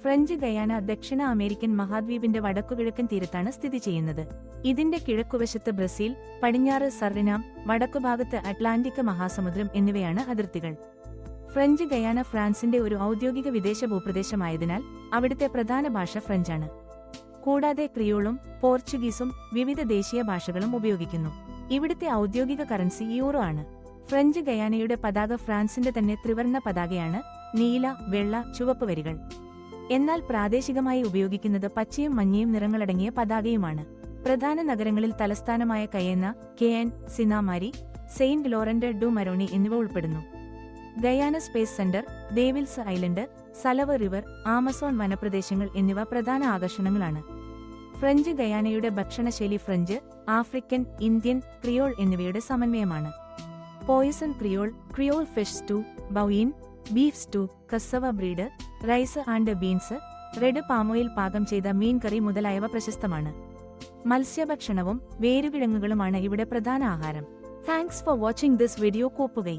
French Guyana ദക്ഷിണ American മഹാദ്വീപിന്റെ വടക്കുകിഴക്കൻ തീരത്താണ് സ്ഥിതി ചെയ്യുന്നത്. ഇതിന്റെ കിഴക്കുവശത്ത് ബ്രസീൽ, പടിഞ്ഞാറ് സറിനാം, വടക്കുഭാഗത്ത് അറ്റ്ലാന്റിക് മഹാസമുദ്രം എന്നിവയാണ് അതിർത്തികൾ. ഫ്രഞ്ച് ഗയാന ഫ്രാൻസിന്റെ ഒരു ഔദ്യോഗിക വിദേശ ഭൂപ്രദേശമായതിനാൽ അവിടുത്തെ പ്രധാന ഭാഷ ഫ്രഞ്ചാണ്. കൂടാതെ ക്രിയോളും പോർച്ചുഗീസും വിവിധ ദേശീയ ഭാഷകളും ഉപയോഗിക്കുന്നു. ഇവിടുത്തെ ഔദ്യോഗിക കറൻസി യൂറോ ആണ്. ഫ്രഞ്ച് ഗയാനയുടെ പതാക ഫ്രാൻസിന്റെ തന്നെ ത്രിവർണ്ണ പതാകയാണ്, നീല, വെള്ള, ചുവപ്പ് വരികൾ. എന്നാൽ പ്രാദേശികമായി ഉപയോഗിക്കുന്നത് പച്ചയും മഞ്ഞയും നിറങ്ങളടങ്ങിയ പതാകയുമാണ്. പ്രധാന നഗരങ്ങളിൽ തലസ്ഥാനമായ Cayenne, Cayenne, Sinnamary, Saint Laurent du Maroni എന്നിവ ഉൾപ്പെടുന്നു. Guiana Space Centre, Devil's Island, സലവ് റിവർ, ആമസോൺ വനപ്രദേശങ്ങൾ എന്നിവ പ്രധാന ആകർഷണങ്ങളാണ്. ഫ്രഞ്ച് ഗയാനയുടെ ഭക്ഷണശൈലി ഫ്രഞ്ച്, ആഫ്രിക്കൻ, ഇന്ത്യൻ, ക്രിയോൾ എന്നിവയുടെ സമന്വയമാണ്. Poisson Creole, Creole fish stew, ബൗയിൻ, beef stew, cassava bread, rice and beans, red palm oil പാകം ചെയ്ത മീൻ കറി മുതലായവ പ്രശസ്തമാണ്. മത്സ്യഭക്ഷണവും വേരുകിഴങ്ങുകളുമാണ് ഇവിടെ പ്രധാന ആഹാരം. Thanks for watching this video. കോപ്പുകൈ.